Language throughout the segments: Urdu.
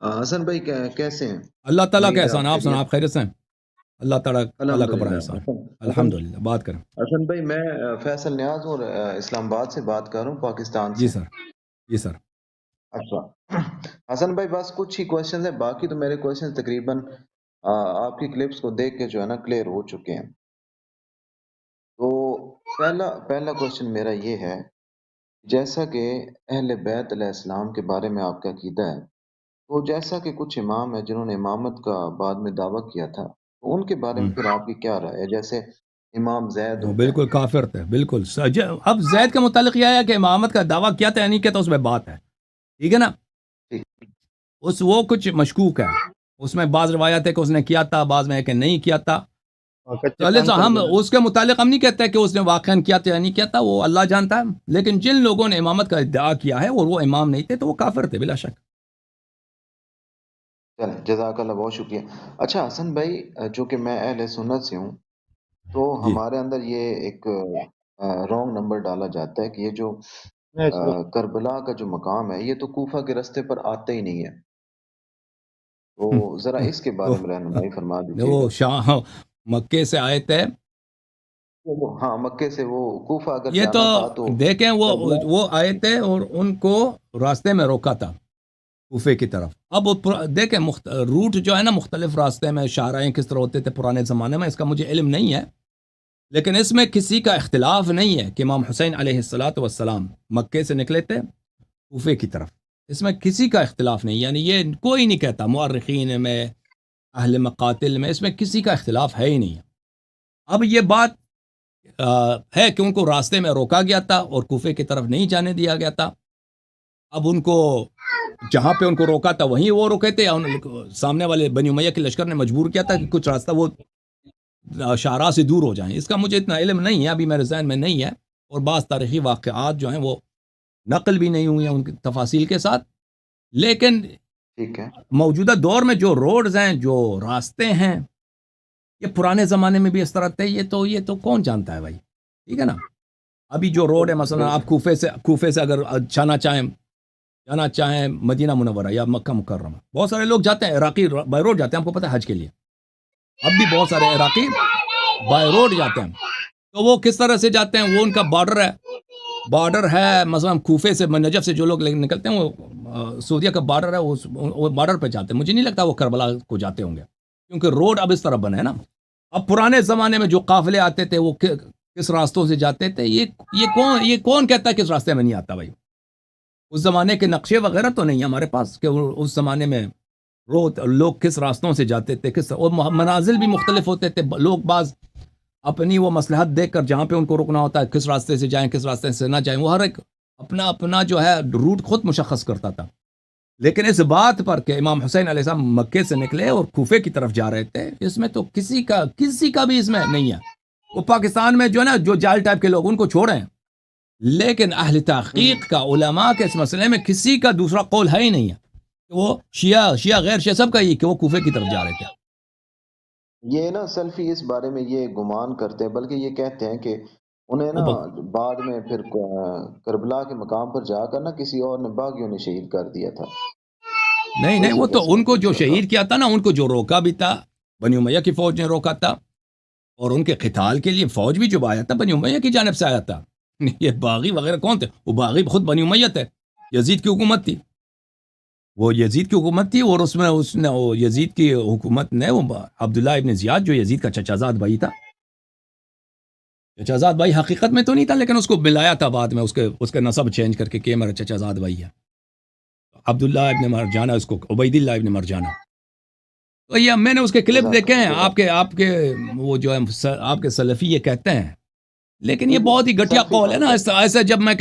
حسن بھائی کیسے ہیں؟ اللہ تعالیٰ کا امید ہے احسان. آپ آپ سنا، خیریت آپ خیریت سے ہیں؟ اللہ تعالیٰ اللہ کا بڑا الحمدللہ احسان. حسن حسن الحمد للہ. بات کریں. حسن بھائی میں فیصل نیاز اور اسلام آباد سے بات کر رہا ہوں، پاکستان جی سے۔ سر. جی سر. اچھا حسن بھائی بس کچھ ہی کوشچنز ہیں، باقی تو میرے کوشچنز تقریباً آپ کی کلپس کو دیکھ کے جو ہے نا کلیئر ہو چکے ہیں۔ تو پہلا کوشچن میرا یہ ہے، جیسا کہ اہل بیت علیہ السلام کے بارے میں آپ کا عقیدہ ہے، تو جیسا کہ کچھ امام ہیں جنہوں نے امامت کا بعد میں دعویٰ کیا تھا، تو ان کے بارے میں ہوں. پھر آپ کی کیا رائے ہے؟ جیسے امام زید وہ ہو گئے۔ بالکل کافر تھے، بالکل. اب زید کے متعلق یہ ہے کہ امامت کا دعویٰ کیا تھا یا نہیں کیا تھا، اس میں بات ہے. ٹھیک ہے نا. ٹھیک وہ کچھ مشکوک ہے. اس میں بعض روایات ہے کہ اس نے کیا تھا، بعض میں ہے کہ نہیں کیا تھا. کچے تو کان لہٰذا چل ہم گئے نا. اس کے متعلق ہم نہیں کہتے کہ اس نے واقعاً کیا تھا یا نہیں کیا تھا، وہ اللہ جانتا ہے. لیکن جن لوگوں نے امامت کا ادعا کیا ہے اور وہ امام نہیں تھے تو وہ کافر تھے بلا شک. چلیں، جزاک اللہ، بہت شکریہ۔ اچھا حسن بھائی، جو کہ میں اہل سنت سے ہوں، تو جی. ہمارے اندر یہ ایک رانگ نمبر ڈالا جاتا ہے کہ یہ جو کربلا کا جو مقام ہے یہ تو کوفہ کے رستے پر آتا ہی نہیں ہے، تو ذرا اس کے بارے میں رہنمائی فرما دیجیے گا۔ وہ شاہ مکے سے آئے تھے. ہاں، مکے سے وہ کوفہ اگر یہ تو جانا تھا تو دیکھیں کربلا۔ وہ آئے تھے اور ان کو راستے میں روکا تھا کوفے کی طرف. اب دیکھیں روٹ جو ہے نا مختلف راستے میں شاہراہیں کس طرح ہوتے تھے پرانے زمانے میں، اس کا مجھے علم نہیں ہے. لیکن اس میں کسی کا اختلاف نہیں ہے کہ امام حسین علیہ الصلاۃ والسلام مکے سے نکلے تھے کوفے کی طرف. اس میں کسی کا اختلاف نہیں، یعنی یہ کوئی نہیں کہتا مورخین میں، اہل مقاتل میں، اس میں کسی کا اختلاف ہے ہی نہیں. اب یہ بات ہے کہ ان کو راستے میں روکا گیا تھا اور کوفے کی طرف نہیں جانے دیا گیا تھا. اب ان کو جہاں پہ ان کو روکا تھا وہیں وہ روکے تھے، سامنے والے بنی امیہ کے لشکر نے مجبور کیا تھا کہ کچھ راستہ وہ شاہراہ سے دور ہو جائیں. اس کا مجھے اتنا علم نہیں ہے، ابھی میرے ذہن میں نہیں ہے. اور بعض تاریخی واقعات جو ہیں وہ نقل بھی نہیں ہوئی ہیں ان کی تفاصیل کے ساتھ. لیکن ٹھیک ہے، موجودہ دور میں جو روڈز ہیں، جو راستے ہیں، یہ پرانے زمانے میں بھی اس طرح تھے. یہ تو کون جانتا ہے بھائی. ٹھیک ہے نا. ابھی جو روڈ ہے مثلا آپ کوفے سے اگر جانا چاہیں مدینہ منورہ یا مکہ مکرمہ، بہت سارے لوگ جاتے ہیں، عراقی بائی روڈ جاتے ہیں، آپ کو پتہ ہے حج کے لیے. اب بھی بہت سارے عراقی بائی روڈ جاتے ہیں. تو وہ کس طرح سے جاتے ہیں؟ وہ ان کا بارڈر ہے مثلا کوفے سے، نجف سے جو لوگ نکلتے ہیں وہ سعودیہ کا بارڈر ہے، وہ بارڈر پہ جاتے ہیں. مجھے نہیں لگتا وہ کربلا کو جاتے ہوں گے، کیونکہ روڈ اب اس طرح بنے ہیں نا. اب پرانے زمانے میں جو قافلے آتے تھے وہ کس راستوں سے جاتے تھے، یہ کون کہتا ہے کس راستے میں نہیں آتا بھائی. اس زمانے کے نقشے وغیرہ تو نہیں ہمارے پاس کہ اس زمانے میں لوگ کس راستوں سے جاتے تھے، اور منازل بھی مختلف ہوتے تھے. لوگ بعض اپنی وہ مصلحت دیکھ کر جہاں پہ ان کو رکنا ہوتا ہے، کس راستے سے جائیں کس راستے سے نہ جائیں، وہ ہر ایک اپنا جو ہے روٹ خود مشخص کرتا تھا. لیکن اس بات پر کہ امام حسین علیہ السلام مکے سے نکلے اور کوفے کی طرف جا رہے تھے، اس میں تو کسی کا بھی اس میں نہیں ہے. وہ پاکستان میں جو ہے نا جو جال ٹائپ کے لوگ ان کو چھوڑیں، لیکن اہل تحقیق کا علماء کے اس مسئلے میں کسی کا دوسرا قول ہے ہی نہیں ہے کہ وہ شیعہ غیر شیعہ سب کا یہ کہ وہ کوفے کی طرف جا رہے تھے. یہ نا سلفی اس بارے میں یہ گمان کرتے ہیں، بلکہ یہ کہتے ہیں کہ انہیں نا بعد میں پھر کربلا کے مقام پر جا کر نا کسی اور نے باغیوں نے شہید کر دیا تھا، نہیں اسی وہ پہ تو اس کا ان کو جو کچھ شہید کیا تھا نا، ان کو جو روکا بھی تھا بنی امیہ کی فوج نے روکا تھا، اور ان کے قتال کے لیے فوج بھی جو آیا تھا بنی امیہ کی جانب سے آیا تھا. یہ باغی وغیرہ کون تھے؟ وہ باغی خود بنی امیہ تھے، یزید کی حکومت تھی. وہ یزید کی حکومت تھی، اور اس نے وہ یزید کی حکومت نے وہ عبداللہ ابن زیاد جو یزید کا چچا زاد بھائی تھا، چچا زاد بھائی حقیقت میں تو نہیں تھا لیکن اس کو ملایا تھا بعد میں، اس کا نسب چینج کر کے کہ میرا چچا زاد بھائی ہے. عبداللہ ابن مرجانہ، اس کو عبید اللہ ابن مرجانہ. تو یہ میں نے اس کے کلپ دیکھے ہیں. آپ کے وہ جو ہے آپ کے سلفی یہ کہتے ہیں، لیکن یہ بہت ہی گھٹیا قول ہے نا. ایسے جب میں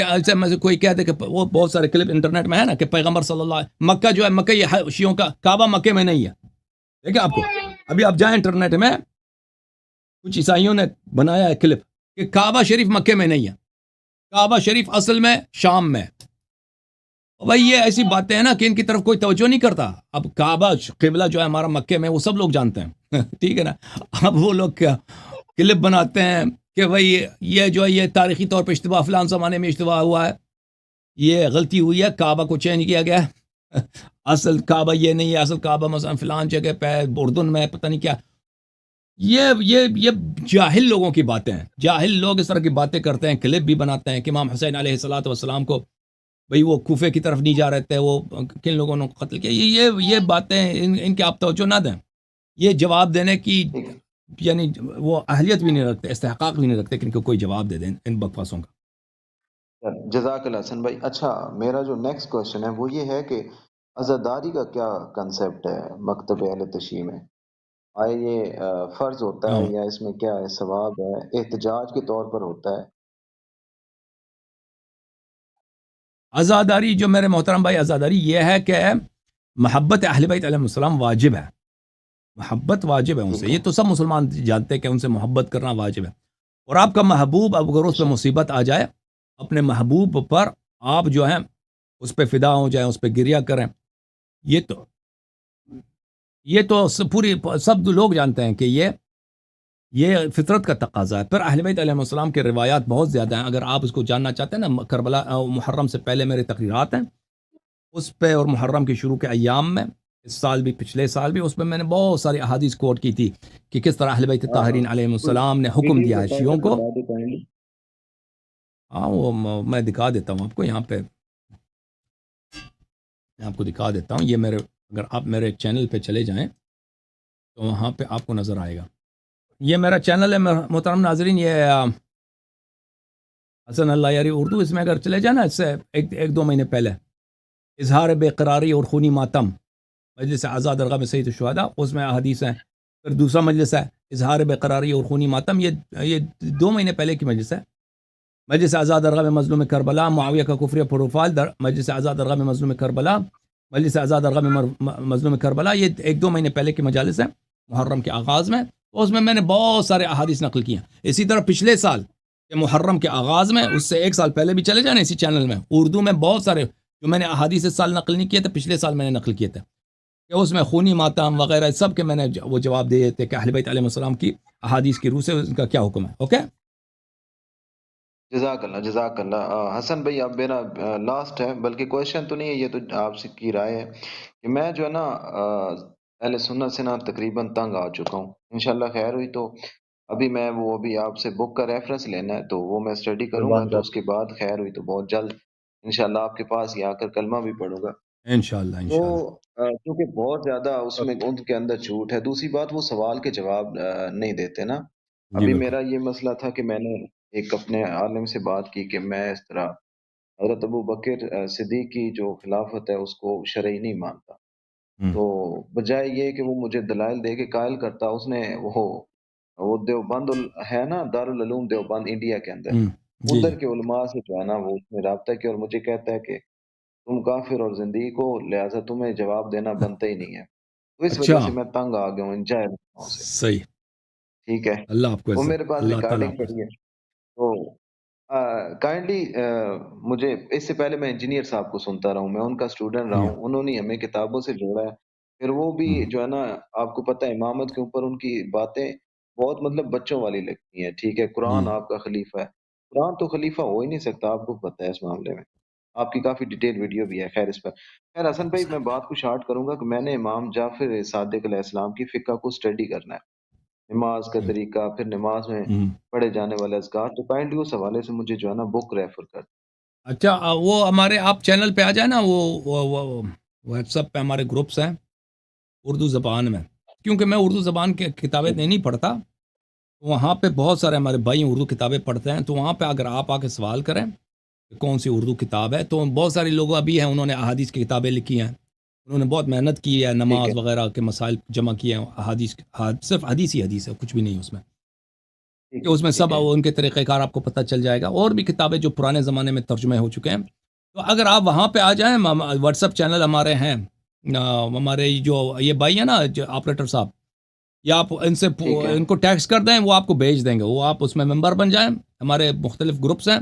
کوئی کہتے کہ وہ بہت سارے کلپ انٹرنیٹ میں ہے نا کہ پیغمبر صلی اللہ علیہ مکہ جو ہے، مکہ یہ شیعوں کا کعبہ مکے میں نہیں ہے. دیکھیں آپ کو ابھی آپ جائیں انٹرنیٹ میں، کچھ عیسائیوں نے بنایا ہے کلپ کہ کعبہ شریف مکے میں نہیں ہے، کعبہ شریف اصل میں شام میں. بھائی یہ ایسی باتیں ہیں نا کہ ان کی طرف کوئی توجہ نہیں کرتا. اب کعبہ قبلہ جو ہے ہمارا مکے میں، وہ سب لوگ جانتے ہیں. ٹھیک ہے نا. اب وہ لوگ کیا کلپ بناتے ہیں کہ بھائی یہ جو ہے یہ تاریخی طور پہ اشتباہ فلاں زمانے میں اشتباہ ہوا ہے، یہ غلطی ہوئی ہے، کعبہ کو چینج کیا گیا ہے. اصل کعبہ یہ نہیں ہے، اصل کعبہ مثلا فلان جگہ پہ ہے، اردن میں پتہ نہیں کیا. یہ جاہل لوگوں کی باتیں ہیں. جاہل لوگ اس طرح کی باتیں کرتے ہیں، کلپ بھی بناتے ہیں کہ امام حسین علیہ الصلوۃ والسلام کو بھئی وہ کوفے کی طرف نہیں جا رہے تھے، وہ کن لوگوں نے قتل کیا. یہ باتیں ان کے آپ توجہ نہ دیں. یہ جواب دینے کی ٹھیک ہے. یعنی وہ اہلیت بھی نہیں رکھتے، استحقاق بھی نہیں رکھتے کہ ان کو کوئی جواب دے دیں ان بکواسوں کا. جزاک اللہ حسن بھائی. اچھا میرا جو نیکسٹ کوشچن ہے وہ یہ ہے کہ عزاداری کا کیا کنسیپٹ ہے مکتب اہل تشیع میں؟ آیا یہ فرض ہوتا ہے ہاں، یا اس میں کیا ہے، ثواب ہے، احتجاج کے طور پر ہوتا ہے؟ عزاداری جو میرے محترم بھائی، عزاداری یہ ہے کہ محبت اہل بیت علیہ السلام واجب ہے. محبت واجب ہے ان سے، ٹھیک ہے. یہ تو سب مسلمان جانتے ہیں کہ ان سے محبت کرنا واجب ہے. اور آپ کا محبوب اگر بے اس پہ شک. مصیبت آ جائے، اپنے محبوب پر آپ جو ہیں اس پہ فدا ہو جائیں، اس پہ گریہ کریں. یہ تو پوری سب لوگ جانتے ہیں کہ یہ فطرت کا تقاضا ہے. پھر اہل بیت علیہ السلام کے روایات بہت زیادہ ہیں. اگر آپ اس کو جاننا چاہتے ہیں نا، کربلا محرم سے پہلے میرے تقریرات ہیں اس پہ، اور محرم کے شروع کے ایام میں، اس سال بھی پچھلے سال بھی، اس میں میں نے بہت ساری احادیث کوٹ کی تھی کہ کس طرح اہل بیت طاہرین علیہ السلام نے حکم ویڈیو دیا کا ہے شیعوں ٹائٹل کو. بتا دیں کائنڈلی. ہاں وہ میں دکھا دیتا ہوں آپ کو یہاں پہ، میں آپ کو دکھا دیتا ہوں. یہ میرے، اگر آپ میرے چینل پہ چلے جائیں تو وہاں پہ آپ کو نظر آئے گا. یہ میرا چینل ہے محترم ناظرین، یہ حسن اللہ یاری اردو. اس میں اگر چلے جائیں نا، اس سے ایک دو مہینے پہلے اظہار بے قراری اور خونی ماتم، مجلس آزاد ارغام سید الشہداء، اس میں احادیث ہیں. پھر دوسرا مجلس ہے اظہار بے قراری اور خونی ماتم، یہ 2 مہینے پہلے کی مجلس ہے. مجلس آزاد ارغام مظلوم کربلا، معاویہ کا کفر پروفائل، مجلس آزاد ارغام مظلوم کربلا، مجلس آزاد ارغام مظلوم کربلا، یہ 1-2 مہینے پہلے کی مجالس ہیں محرم کے آغاز میں. تو اس میں نے بہت سارے احادیث نقل کی ہیں. اسی طرح پچھلے سال کہ محرم کے آغاز میں، اس سے 1 سال پہلے بھی چلے جانا، اسی چینل میں اردو میں بہت سارے جو میں نے احادیث اس سال نقل نہیں کیے تھے، پچھلے سال میں نے نقل کیے تھے، کہ اس میں خونی ماتم وغیرہ سب کے میں نے وہ جواب دیے تھے کہ اہل بیت علیہ السلام کی احادیث کی روح سے ان کا کیا حکم ہے. اوکے. جزاک اللہ، جزاک اللہ. حسن بھائی اب میرا لاسٹ ہے، بلکہ کوشچن تو نہیں ہے، یہ تو آپ سے کی رائے ہے کہ میں جو ہے نا اہل سنت سے نا تقریباً تنگ آ چکا ہوں. انشاءاللہ خیر ہوئی تو ابھی میں وہ ابھی آپ سے بک کا ریفرنس لینا ہے تو وہ میں اسٹڈی کروں گا، تو اس کے بعد خیر ہوئی تو بہت جلد انشاءاللہ آپ کے پاس ہی آ کر کلمہ بھی پڑھوں گا. انشاءاللہ تو انشاءاللہ. کیونکہ بہت زیادہ اس میں ان کے اندر جھوٹ ہے. دوسری بات وہ سوال کے جواب نہیں دیتے نا. جی ابھی بالکل. میرا یہ مسئلہ تھا کہ میں نے ایک اپنے عالم سے بات کی کہ میں اس طرح حضرت ابو بکر صدیق کی جو خلافت ہے اس کو شرعی نہیں مانتا. ہوں، تو بجائے یہ کہ وہ مجھے دلائل دے کے قائل کرتا، اس نے وہ دیوبند ہے نا، دارالعلوم دیوبند انڈیا کے اندر، ہوں، جی جی. ادھر کے علماء سے جو ہے نا وہ اس نے رابطہ کیا اور مجھے کہتا ہے کہ تم کافر اور زندگی کو، لہٰذا تمہیں جواب دینا بنتا ہی نہیں ہے. تو اس وجہ اچھا، سے میں تنگ آ گیا ہوں ان جاہل لوگوں سے. صحیح. ٹھیک ہے. اللہ آپ کو وہ عزت، میرے پاس اللہ تعالیٰ ریکارڈنگ آپ کو عزت. پڑی ہے. تو کائنڈلی مجھے اس سے پہلے میں انجینئر صاحب کو سنتا رہا ہوں، میں ان کا اسٹوڈنٹ رہا جی. ہوں، انہوں نے ہمیں کتابوں سے جوڑا ہے. پھر وہ بھی ہوں، جو ہے نا، آپ کو پتہ ہے امامت کے اوپر ان کی باتیں بہت مطلب بچوں والی لگتی ہیں. ٹھیک ہے، جی. قرآن آپ کا خلیفہ ہے. قرآن تو خلیفہ ہو ہی نہیں سکتا، آپ کو پتہ ہے اس معاملے میں. آپ کی کافی ڈیٹیل ویڈیو بھی ہے خیر اس پر. خیر حسن بھائی میں بات کو شارٹ کروں گا کہ میں نے امام جعفر صادق علیہ السلام کی فقہ کو اسٹڈی کرنا ہے، نماز کا جی. طریقہ، پھر نماز میں ہوں. پڑھے جانے والے اذکار. تو کائنڈلی اس حوالے سے مجھے جو ہے نا بک ریفر کر. اچھا، وہ ہمارے آپ چینل پہ آ جائیں نا، وہ واٹس ایپ پہ ہمارے گروپس ہیں اردو زبان میں. کیونکہ میں اردو زبان کی کتابیں نہیں پڑھتا، وہاں پہ بہت سارے ہمارے بھائی اردو کتابیں پڑھتے ہیں. تو وہاں پہ اگر آپ آ کے سوال کریں کہ کون سی اردو کتاب ہے، تو بہت سارے لوگ ابھی ہیں انہوں نے احادیث کی کتابیں لکھی ہیں، انہوں نے بہت محنت کی ہے، ٹھیک ہے. نماز وغیرہ کے مسائل جمع کیے ہیں. احادیث صرف حدیث ہی حدیث ہے، کچھ بھی نہیں اس میں، ٹھیک کہ ہے. اس میں ٹھیک سب ہے. ان کے طریقہ کار آپ کو پتہ چل جائے گا. اور بھی کتابیں جو پرانے زمانے میں ترجمے ہو چکے ہیں. تو اگر آپ وہاں پہ آ جائیں، واٹس ایپ چینل ہمارے ہیں، ہمارے جو یہ بھائی ہیں نا جو آپریٹر صاحب، یا آپ ان سے ٹھیک ہے. ان کو ٹیکس کر دیں، وہ آپ کو بھیج دیں گے. وہ آپ اس میں ممبر بن جائیں، ہمارے مختلف گروپس ہیں،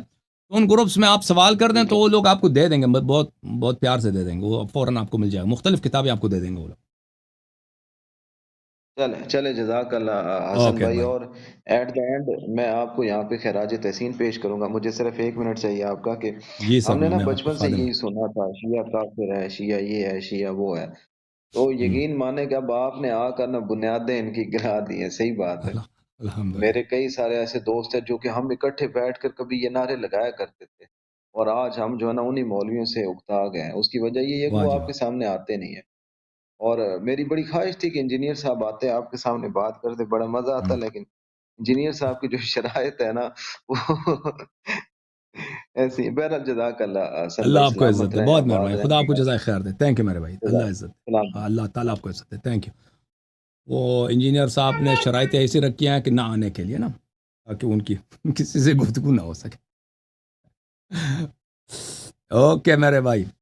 تو ان گروپس میں آپ سوال کر دیں ٹھیک تو ہے. وہ لوگ آپ کو دے دیں گے، بہت بہت پیار سے دے دیں گے. وہ فوراً آپ کو مل جائے گا، مختلف کتابیں آپ کو دے دیں گے وہ لوگ. چلے چلے جزاک اللہ حسن اوکے بھائی، بھائی. اور ایٹ دا اینڈ میں آپ کو یہاں پہ خراج تحسین پیش کروں گا، مجھے صرف 1 منٹ چاہیے آپ کا، کہ جی سر، ہم نے نا میں آپ کے بچپن سے خادم یہی ہوں. سنا تھا شیعہ کافر ہے، شیعہ یہ ہے، شیعہ وہ ہے، تو ہوں. یقین مانے کہ اب آپ نے آ کر نا بنیادیں ان کی گرا دی ہیں، صحیح بات ہے۔ الحمد للہ. میرے کئی سارے ایسے دوست ہیں جو کہ ہم اکٹھے بیٹھ کر کبھی یہ نعرے لگایا کرتے تھے، اور آج ہم جو ہے نا انہی مولویوں سے اکتا گئے ہیں، اس کی وجہ یہ ہے کہ وہ واجب. آپ کے سامنے آتے نہیں ہیں۔ اور میری بڑی خواہش تھی کہ انجینئر صاحب آتے، آپ کے سامنے بات کرتے، بڑا مزہ آتا، ہوں. لیکن انجینئر صاحب کی جو شرائط ہے نا وہ ایسی ہیں۔ بہرحال جزاک اللہ حسن اللہ بھائی، آپ کو عزت سلامت دے، رہیں، بہت آباد مہربانی. رہیں، خدا آپ کو خدا جزائے خیر دے. تھینک یو میرے بھائی. اللہ عزت دے. السلام اللہ تعالیٰ آپ کو عزت دے. Thank you. وہ انجینئر صاحب نے شرائطیں ایسی رکھی ہیں کہ نہ آنے کے لیے نا، تاکہ ان کی کسی سے گفتگو نہ ہو سکے. اوکے میرے بھائی.